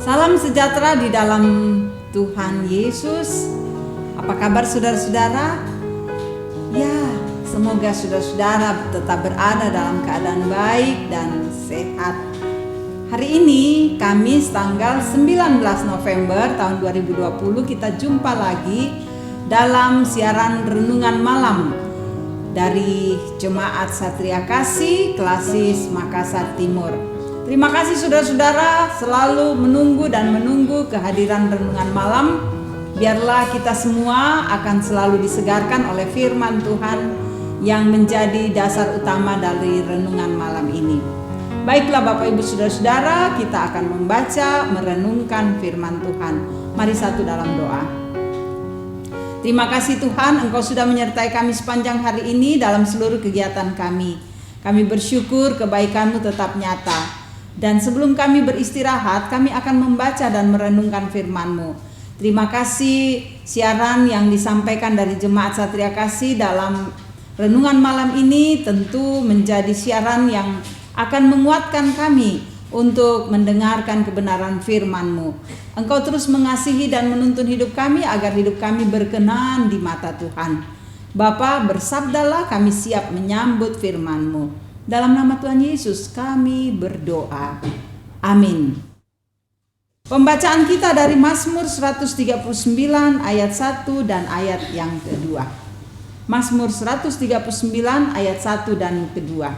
Salam sejahtera di dalam Tuhan Yesus. Apa kabar saudara-saudara? Ya, semoga saudara-saudara tetap berada dalam keadaan baik dan sehat. Hari ini Kamis tanggal 19 November tahun 2020 kita jumpa lagi dalam siaran renungan malam dari Jemaat Satria Kasih Klasis Makassar Timur. Terima kasih saudara-saudara selalu menunggu kehadiran renungan malam. Biarlah kita semua akan selalu disegarkan oleh firman Tuhan yang menjadi dasar utama dari renungan malam ini. Baiklah Bapak Ibu Saudara-saudara, kita akan membaca, merenungkan firman Tuhan. Mari satu dalam doa. Terima kasih Tuhan, Engkau sudah menyertai kami sepanjang hari ini dalam seluruh kegiatan kami. Kami bersyukur kebaikan-Mu tetap nyata. Dan sebelum kami beristirahat, kami akan membaca dan merenungkan firman-Mu. Terima kasih siaran yang disampaikan dari Jemaat Satria Kasih dalam renungan malam ini tentu menjadi siaran yang akan menguatkan kami untuk mendengarkan kebenaran firman-Mu. Engkau terus mengasihi dan menuntun hidup kami agar hidup kami berkenan di mata Tuhan. Bapa, bersabdalah, kami siap menyambut firman-Mu. Dalam nama Tuhan Yesus kami berdoa. Amin. Pembacaan kita dari Mazmur 139 ayat 1 dan ayat yang kedua. Mazmur 139 ayat 1 dan kedua.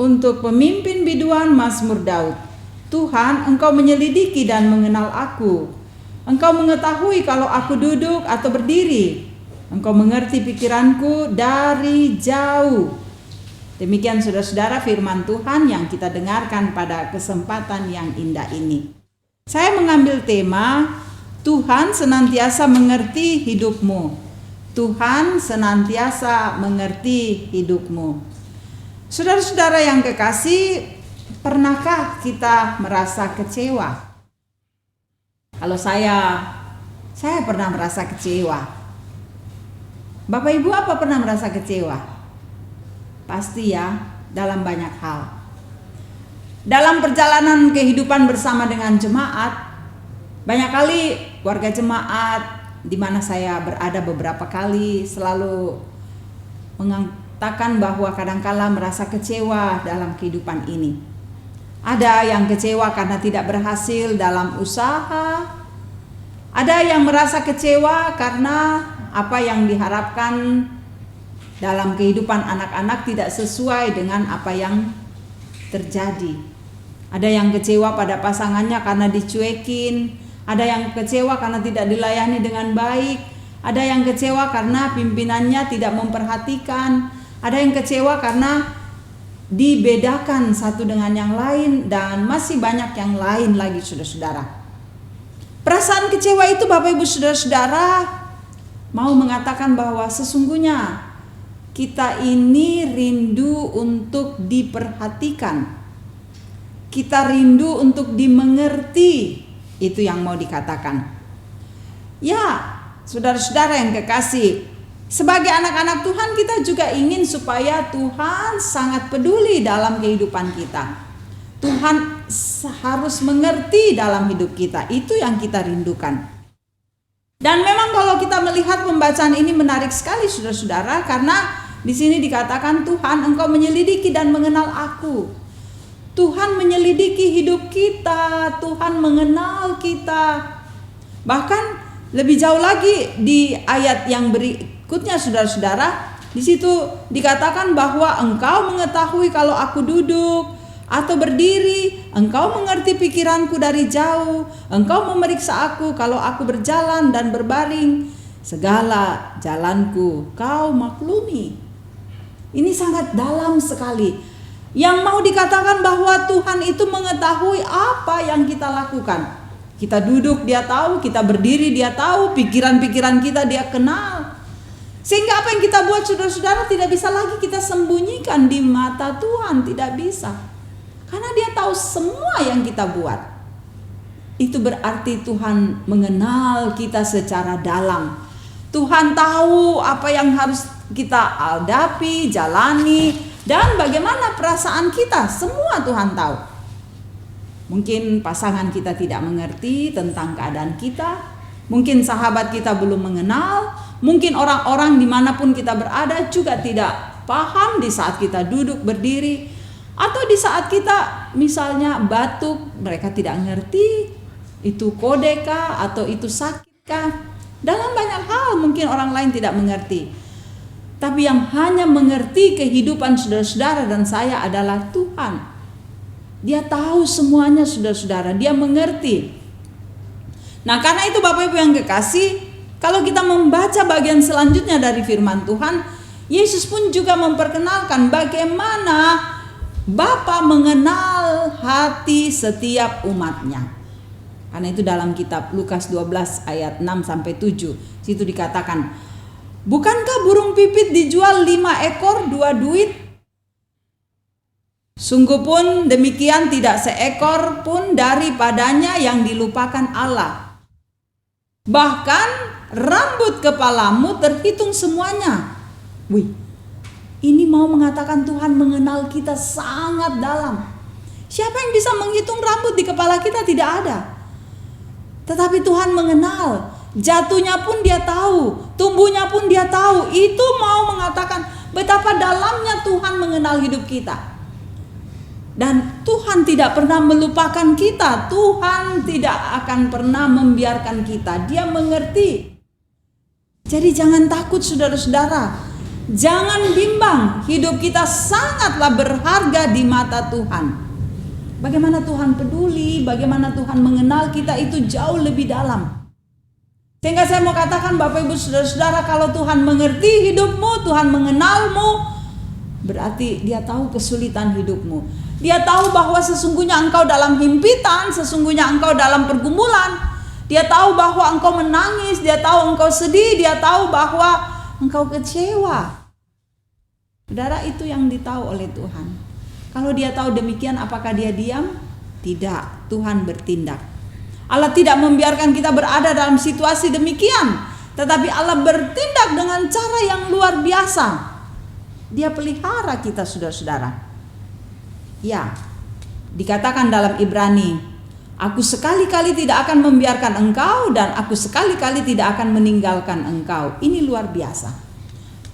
Untuk pemimpin biduan Mazmur Daud. Tuhan, Engkau menyelidiki dan mengenal aku. Engkau mengetahui kalau aku duduk atau berdiri. Engkau mengerti pikiranku dari jauh. Demikian saudara-saudara firman Tuhan yang kita dengarkan pada kesempatan yang indah ini. Saya mengambil tema Tuhan senantiasa mengerti hidupmu. Tuhan senantiasa mengerti hidupmu. Saudara-saudara yang kekasih, pernahkah kita merasa kecewa? Kalau saya pernah merasa kecewa. Bapak Ibu apa pernah merasa kecewa? Pasti ya, dalam banyak hal. Dalam perjalanan kehidupan bersama dengan jemaat, banyak kali warga jemaat di mana saya berada beberapa kali selalu mengatakan bahwa kadangkala merasa kecewa dalam kehidupan ini. Ada yang kecewa karena tidak berhasil dalam usaha. Ada yang merasa kecewa karena apa yang diharapkan dalam kehidupan anak-anak tidak sesuai dengan apa yang terjadi. Ada yang kecewa pada pasangannya karena dicuekin. Ada yang kecewa karena tidak dilayani dengan baik. Ada yang kecewa karena pimpinannya tidak memperhatikan. Ada yang kecewa karena dibedakan satu dengan yang lain. Dan masih banyak yang lain lagi saudara-saudara. Perasaan kecewa itu Bapak Ibu Saudara-saudara mau mengatakan bahwa sesungguhnya kita ini rindu untuk diperhatikan. Kita rindu untuk dimengerti. Itu yang mau dikatakan. Ya, saudara-saudara yang kekasih, sebagai anak-anak Tuhan kita juga ingin supaya Tuhan sangat peduli dalam kehidupan kita. Tuhan harus mengerti dalam hidup kita. Itu yang kita rindukan. Dan memang kalau kita melihat pembacaan ini menarik sekali saudara-saudara, karena di sini dikatakan Tuhan, Engkau menyelidiki dan mengenal aku. Tuhan menyelidiki hidup kita, Tuhan mengenal kita. Bahkan lebih jauh lagi di ayat yang berikutnya saudara-saudara, di situ dikatakan bahwa Engkau mengetahui kalau aku duduk atau berdiri, Engkau mengerti pikiranku dari jauh. Engkau memeriksa aku kalau aku berjalan dan berbaring. Segala jalanku Kau maklumi. Ini sangat dalam sekali. Yang mau dikatakan bahwa Tuhan itu mengetahui apa yang kita lakukan. Kita duduk Dia tahu, kita berdiri Dia tahu, pikiran-pikiran kita Dia kenal. Sehingga apa yang kita buat saudara-saudara tidak bisa lagi kita sembunyikan di mata Tuhan. Tidak bisa. Karena Dia tahu semua yang kita buat. Itu berarti Tuhan mengenal kita secara dalam. Tuhan tahu apa yang harus kita hadapi, jalani, dan bagaimana perasaan kita. Semua Tuhan tahu. Mungkin pasangan kita tidak mengerti tentang keadaan kita, mungkin sahabat kita belum mengenal, mungkin orang-orang dimanapun kita berada juga tidak paham di saat kita duduk berdiri, atau di saat kita misalnya batuk, mereka tidak ngerti itu kode kah atau itu sakit kah. Dalam banyak hal mungkin orang lain tidak mengerti, tapi yang hanya mengerti kehidupan saudara-saudara dan saya adalah Tuhan. Dia tahu semuanya saudara-saudara, dia mengerti. Nah, karena itu Bapak Ibu yang kekasih, kalau kita membaca bagian selanjutnya dari firman Tuhan, Yesus pun juga memperkenalkan bagaimana Bapa mengenal hati setiap umatnya. Karena itu dalam kitab Lukas 12 ayat 6 sampai 7, situ dikatakan, bukankah burung pipit dijual 5 ekor 2 duit? Sungguh pun demikian tidak seekor pun daripadanya yang dilupakan Allah. Bahkan rambut kepalamu terhitung semuanya. Wih, ini mau mengatakan Tuhan mengenal kita sangat dalam. Siapa yang bisa menghitung rambut di kepala kita? Tidak ada. Tetapi Tuhan mengenal. Jatuhnya pun dia tahu, tumbuhnya pun dia tahu. Itu mau mengatakan betapa dalamnya Tuhan mengenal hidup kita. Dan Tuhan tidak pernah melupakan kita. Tuhan tidak akan pernah membiarkan kita. Dia mengerti. Jadi jangan takut saudara-saudara. Jangan bimbang. Hidup kita sangatlah berharga di mata Tuhan. Bagaimana Tuhan peduli, bagaimana Tuhan mengenal kita itu jauh lebih dalam. Sehingga saya mau katakan Bapak Ibu saudara-saudara, kalau Tuhan mengerti hidupmu, Tuhan mengenalmu, berarti dia tahu kesulitan hidupmu. Dia tahu bahwa sesungguhnya engkau dalam himpitan, sesungguhnya engkau dalam pergumulan. Dia tahu bahwa engkau menangis, dia tahu engkau sedih, dia tahu bahwa engkau kecewa. Saudara, itu yang ditahu oleh Tuhan. Kalau dia tahu demikian, apakah dia diam? Tidak, Tuhan bertindak. Allah tidak membiarkan kita berada dalam situasi demikian, tetapi Allah bertindak dengan cara yang luar biasa. Dia pelihara kita saudara-saudara. Ya, dikatakan dalam Ibrani, aku sekali-kali tidak akan membiarkan engkau dan aku sekali-kali tidak akan meninggalkan engkau. Ini luar biasa.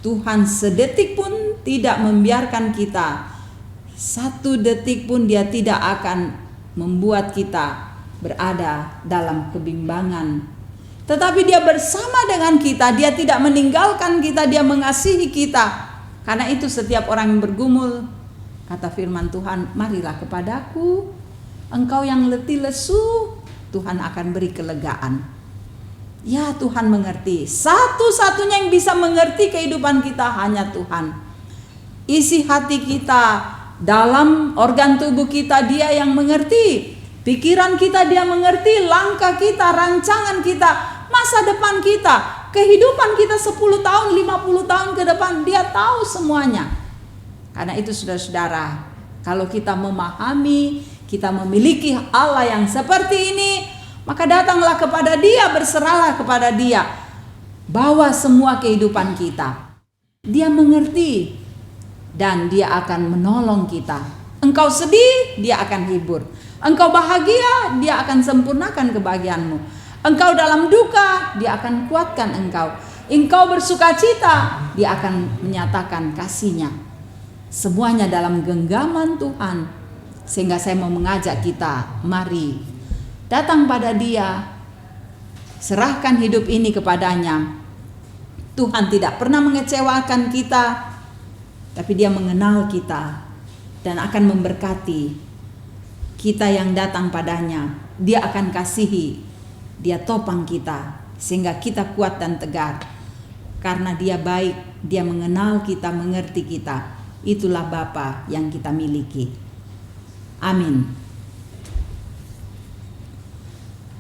Tuhan sedetik pun tidak membiarkan kita. 1 detik pun dia tidak akan membuat kita berada dalam kebimbangan. Tetapi dia bersama dengan kita, dia tidak meninggalkan kita, dia mengasihi kita. Karena itu setiap orang yang bergumul, kata firman Tuhan, marilah kepadaku, engkau yang letih lesu, Tuhan akan beri kelegaan. Ya, Tuhan mengerti. Satu-satunya yang bisa mengerti kehidupan kita hanya Tuhan. Isi hati kita, dalam organ tubuh kita dia yang mengerti. Pikiran kita dia mengerti, langkah kita, rancangan kita, masa depan kita, kehidupan kita 10 tahun, 50 tahun ke depan, dia tahu semuanya. Karena itu saudara-saudara, kalau kita memahami, kita memiliki Allah yang seperti ini, maka datanglah kepada dia, berserahlah kepada dia. Bawa semua kehidupan kita. Dia mengerti dan dia akan menolong kita. Engkau sedih, dia akan hibur. Engkau bahagia, dia akan sempurnakan kebahagiaanmu. Engkau dalam duka, dia akan kuatkan engkau. Engkau bersukacita, dia akan menyatakan kasih-Nya. Semuanya dalam genggaman Tuhan. Sehingga saya mau mengajak kita, mari datang pada dia, serahkan hidup ini kepadanya. Tuhan tidak pernah mengecewakan kita, tapi dia mengenal kita dan akan memberkati kita yang datang padanya. Dia akan kasihi, dia topang kita sehingga kita kuat dan tegar. Karena dia baik, dia mengenal kita, mengerti kita. Itulah Bapa yang kita miliki. Amin.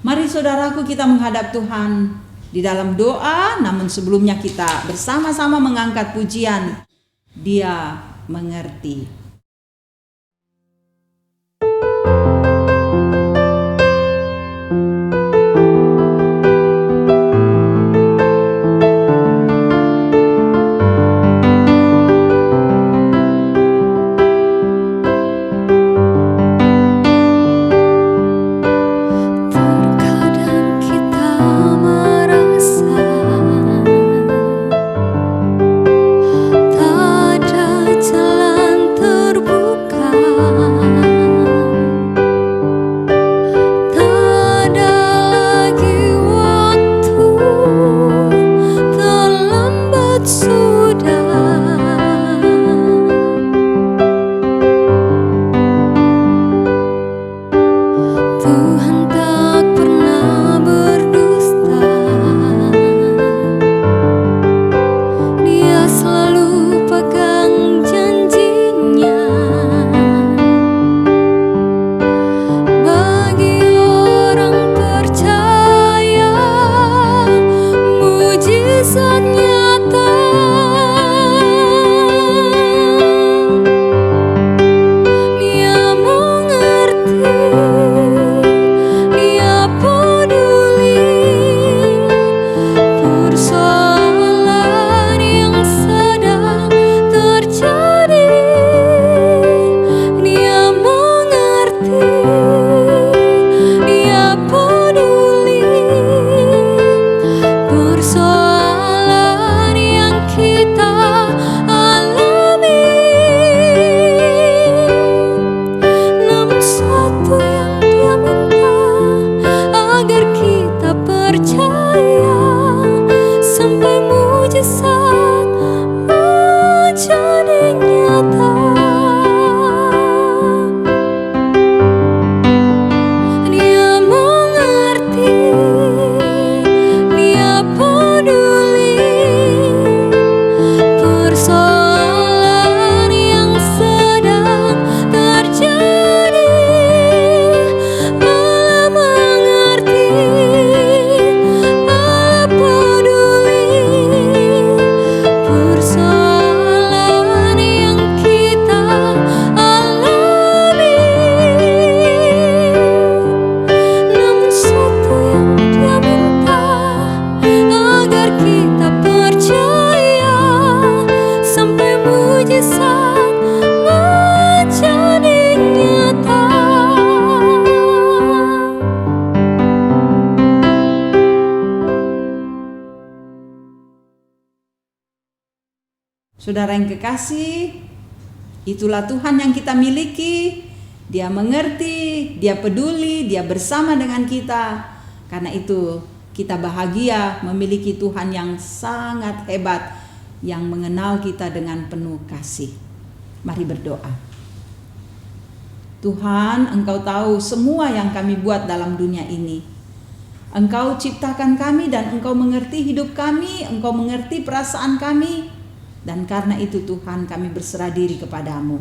Mari saudaraku, kita menghadap Tuhan di dalam doa, namun sebelumnya kita bersama-sama mengangkat pujian. Dia mengerti. persoalan yang sedang terjadi. Allah mengerti, Allah peduli persoalan yang kita alami. Namun satu yang Dia minta, agar kita percaya sampai mujizat menjadi nyata. Saudara yang kekasih, itulah Tuhan yang kita miliki. Dia mengerti, Dia peduli, Dia bersama dengan kita. Karena itu kita bahagia memiliki Tuhan yang sangat hebat, yang mengenal kita dengan penuh kasih. Mari berdoa. Tuhan, Engkau tahu semua yang kami buat dalam dunia ini. Engkau ciptakan kami dan Engkau mengerti hidup kami, Engkau mengerti perasaan kami. Dan karena itu Tuhan, kami berserah diri kepadamu.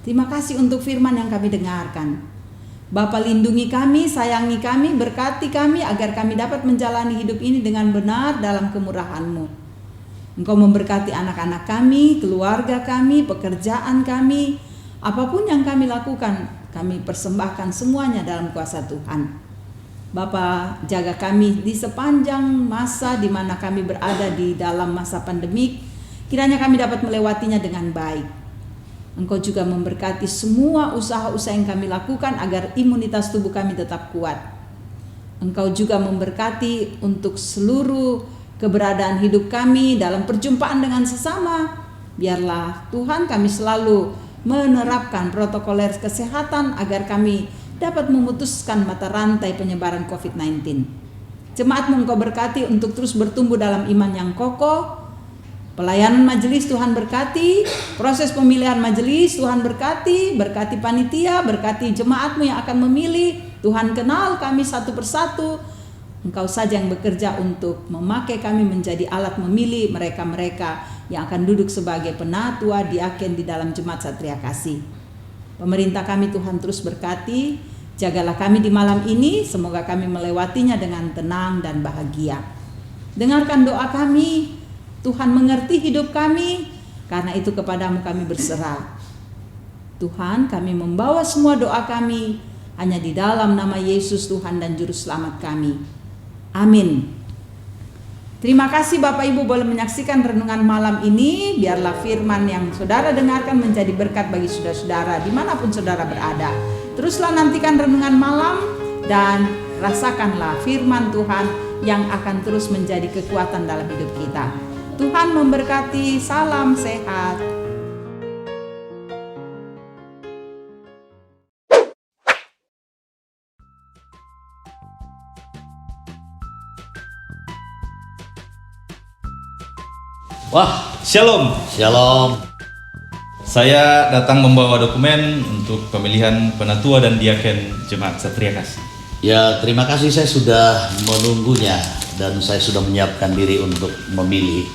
Terima kasih untuk firman yang kami dengarkan. Bapa, lindungi kami, sayangi kami, berkati kami agar kami dapat menjalani hidup ini dengan benar dalam kemurahan-Mu. Engkau memberkati anak-anak kami, keluarga kami, pekerjaan kami, apapun yang kami lakukan, kami persembahkan semuanya dalam kuasa Tuhan. Bapa, jaga kami di sepanjang masa di mana kami berada di dalam masa pandemik. Kiranya kami dapat melewatinya dengan baik. Engkau juga memberkati semua usaha-usaha yang kami lakukan agar imunitas tubuh kami tetap kuat. Engkau juga memberkati untuk seluruh keberadaan hidup kami dalam perjumpaan dengan sesama. Biarlah Tuhan kami selalu menerapkan protokol kesehatan agar kami dapat memutuskan mata rantai penyebaran COVID-19. Jemaat-Mu Engkau berkati untuk terus bertumbuh dalam iman yang kokoh. Pelayanan majelis Tuhan berkati, proses pemilihan majelis Tuhan berkati, berkati panitia, berkati jemaat-Mu yang akan memilih. Tuhan kenal kami satu persatu. Engkau saja yang bekerja untuk memakai kami menjadi alat memilih mereka-mereka yang akan duduk sebagai penatua diaken di dalam Jemaat Satria Kasih. Pemerintah kami Tuhan terus berkati, jagalah kami di malam ini, semoga kami melewatinya dengan tenang dan bahagia. Dengarkan doa kami, Tuhan mengerti hidup kami, karena itu kepadamu kami berserah. Tuhan, kami membawa semua doa kami hanya di dalam nama Yesus Tuhan dan Juru Selamat kami. Amin. Terima kasih Bapak Ibu boleh menyaksikan renungan malam ini. Biarlah firman yang saudara dengarkan menjadi berkat bagi saudara-saudara dimanapun saudara berada. Teruslah nantikan renungan malam dan rasakanlah firman Tuhan yang akan terus menjadi kekuatan dalam hidup kita. Tuhan memberkati, salam sehat. Wah, Shalom. Shalom. Saya datang membawa dokumen untuk pemilihan penatua dan diaken Jemaat Satria Kasih. Ya, terima kasih, saya sudah menunggunya dan saya sudah menyiapkan diri untuk memilih.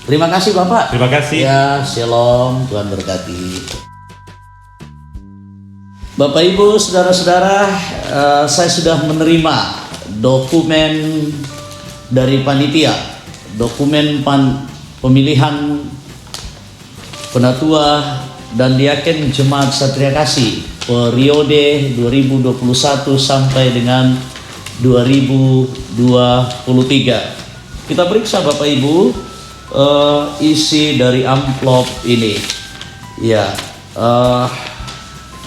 Terima kasih Bapak. Terima kasih. Ya, shalom, Tuhan berkati. Bapak Ibu, saudara-saudara, saya sudah menerima dokumen dari panitia, dokumen pemilihan penatua dan diaken Jemaat Satria Kasih periode 2021 sampai dengan 2023. Kita periksa Bapak Ibu isi dari amplop ini. Ya,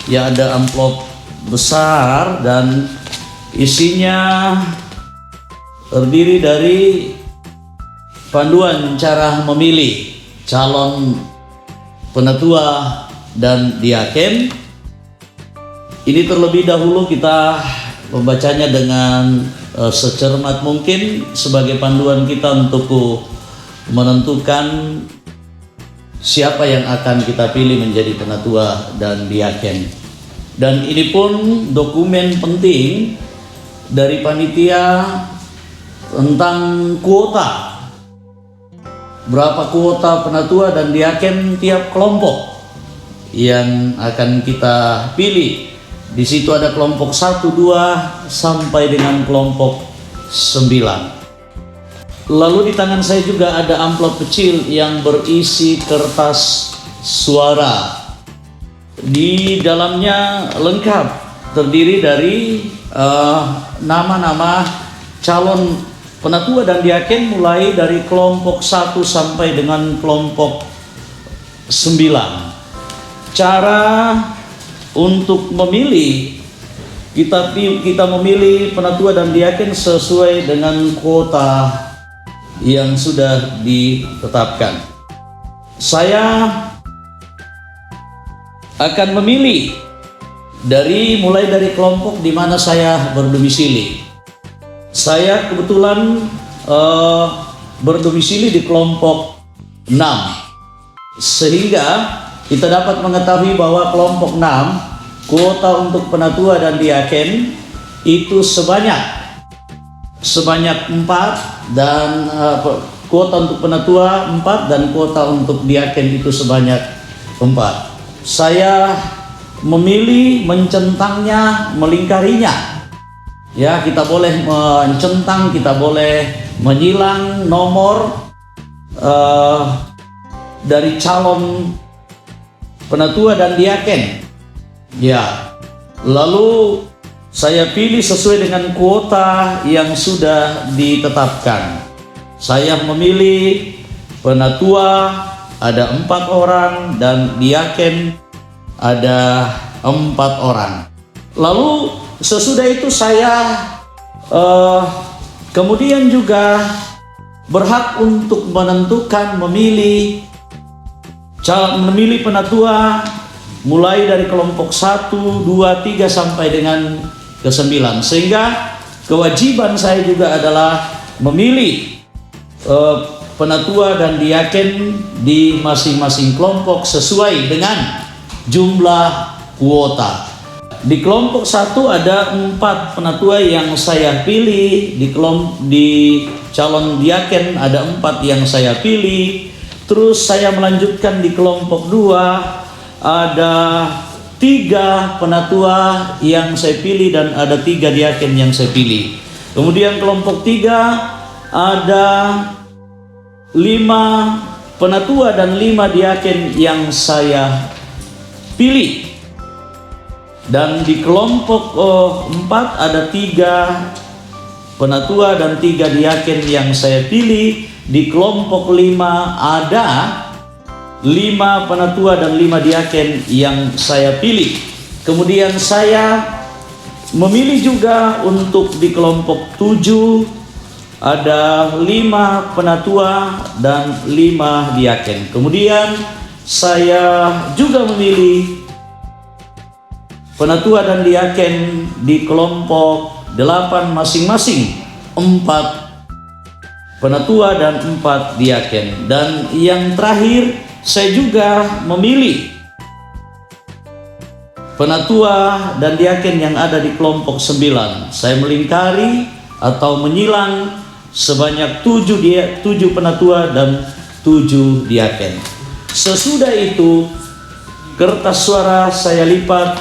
ada amplop besar dan isinya terdiri dari panduan cara memilih calon penatua dan diaken. Ini terlebih dahulu kita membacanya dengan secermat mungkin sebagai panduan kita untuk menentukan siapa yang akan kita pilih menjadi penatua dan diaken. Dan ini pun dokumen penting dari panitia tentang kuota berapa kuota penatua dan diaken tiap kelompok yang akan kita pilih. Di situ ada kelompok 1, 2 sampai dengan kelompok 9. Lalu di tangan saya juga ada amplop kecil yang berisi kertas suara. Di dalamnya lengkap, terdiri dari nama-nama calon penatua dan diaken mulai dari kelompok 1 sampai dengan kelompok 9. Cara untuk memilih, kita memilih penatua dan diaken sesuai dengan kuota yang sudah ditetapkan. Saya akan memilih mulai dari kelompok di mana saya berdomisili. Saya kebetulan berdomisili di kelompok 6, sehingga kita dapat mengetahui bahwa kelompok 6 kuota untuk penatua dan diaken itu sebanyak 4, dan kuota untuk penatua 4 dan kuota untuk diaken itu sebanyak 4. Saya memilih mencentangnya, melingkarinya. Ya, kita boleh mencentang, kita boleh menyilang nomor dari calon penatua dan diaken. Ya, lalu saya pilih sesuai dengan kuota yang sudah ditetapkan. Saya memilih penatua ada 4 orang dan diaken ada 4 orang. Lalu sesudah itu saya kemudian juga berhak untuk menentukan memilih penatua mulai dari kelompok 1, 2, 3 sampai dengan ke-9. Sehingga kewajiban saya juga adalah memilih penatua dan diaken di masing-masing kelompok sesuai dengan jumlah kuota. Di kelompok 1 ada 4 penatua yang saya pilih, di calon diaken ada 4 yang saya pilih. Terus saya melanjutkan di kelompok 2 ada 3 penatua yang saya pilih dan ada 3 diaken yang saya pilih. Kemudian kelompok 3 ada 5 penatua dan 5 diaken yang saya pilih. Dan di kelompok 4 ada 3 penatua dan 3 diaken yang saya pilih. Di kelompok 5 ada 5 penatua dan 5 diaken yang saya pilih. Kemudian saya memilih juga untuk di kelompok 7 ada 5 penatua dan 5 diaken. Kemudian saya juga memilih penatua dan diaken di kelompok 8 masing-masing, 4 penatua dan 4 diaken. Dan yang terakhir saya juga memilih penatua dan diaken yang ada di kelompok 9. Saya melingkari atau menyilang sebanyak 7 penatua dan 7 diaken. Sesudah itu kertas suara saya lipat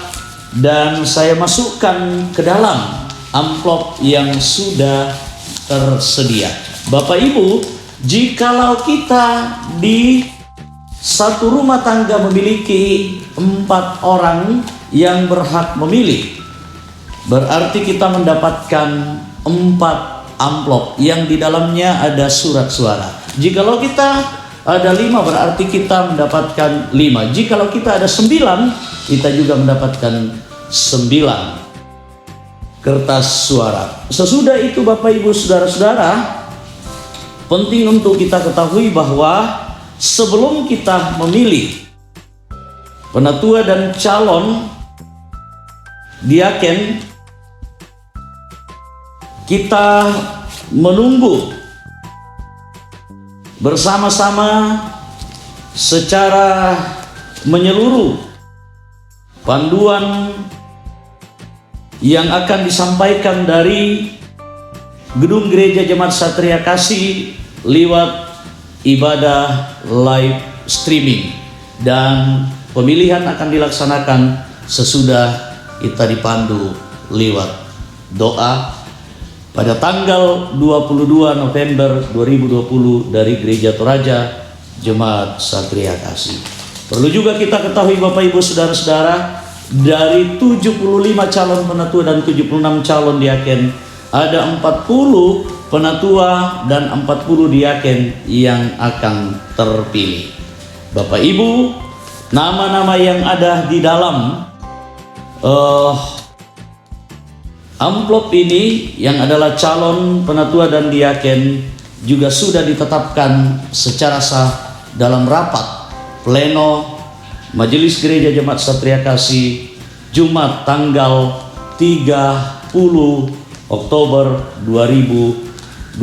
dan saya masukkan ke dalam amplop yang sudah tersedia. Bapak Ibu, jikalau kita di satu rumah tangga memiliki 4 orang yang berhak memilih, berarti kita mendapatkan 4 amplop yang di dalamnya ada surat suara. Jikalau kita ada 5 berarti kita mendapatkan 5. Jikalau kita ada 9, kita juga mendapatkan 9 kertas suara. Sesudah itu Bapak Ibu Saudara-saudara, penting untuk kita ketahui bahwa sebelum kita memilih penatua dan calon diaken, kita menunggu bersama-sama secara menyeluruh panduan yang akan disampaikan dari Gedung Gereja Jemaat Satria Kasih lewat ibadah live streaming, dan pemilihan akan dilaksanakan sesudah kita dipandu lewat doa pada tanggal 22 November 2020 dari Gereja Toraja Jemaat Satria Kasih. Perlu juga kita ketahui Bapak Ibu Saudara-saudara, dari 75 calon penatua dan 76 calon diaken, ada 40 penatua dan 40 diaken yang akan terpilih. Bapak Ibu, nama-nama yang ada di dalam amplop ini yang adalah calon penatua dan diaken juga sudah ditetapkan secara sah dalam rapat pleno Majelis Gereja Jemaat Satria Kasih Jumat tanggal 30 Oktober 2020.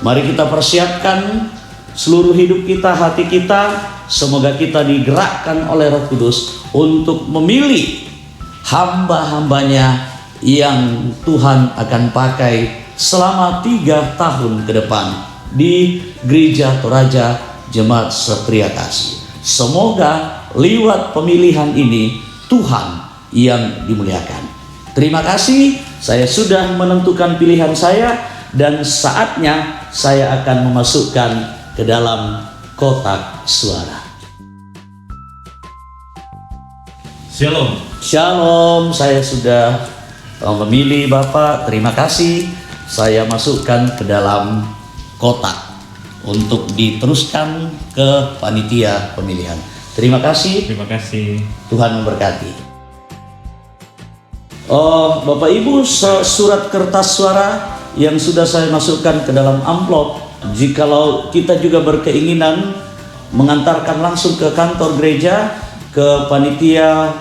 Mari kita persiapkan seluruh hidup kita, hati kita, semoga kita digerakkan oleh Roh Kudus untuk memilih hamba-hambanya yang Tuhan akan pakai selama 3 tahun ke depan di Gereja Toraja Jemaat Satria Kasih. Semoga lewat pemilihan ini Tuhan yang dimuliakan. Terima kasih, saya sudah menentukan pilihan saya dan saatnya saya akan memasukkan ke dalam kotak suara. Shalom. Shalom, saya sudah memilih Bapak. Terima kasih. Saya masukkan ke dalam kotak untuk diteruskan ke panitia pemilihan. Terima kasih. Terima kasih. Tuhan memberkati. Bapak Ibu, surat kertas suara yang sudah saya masukkan ke dalam amplop. Jikalau kita juga berkeinginan mengantarkan langsung ke kantor gereja, ke panitia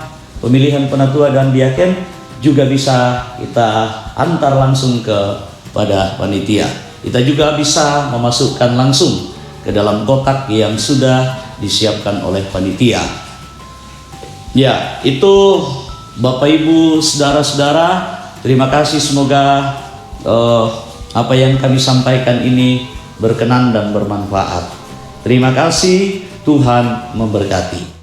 pemilihan penatua dan diaken, juga bisa kita antar langsung kepada panitia. Kita juga bisa memasukkan langsung ke dalam kotak yang sudah disiapkan oleh panitia. Ya, itu Bapak Ibu Saudara-saudara, terima kasih. Semoga apa yang kami sampaikan ini berkenan dan bermanfaat. Terima kasih, Tuhan memberkati.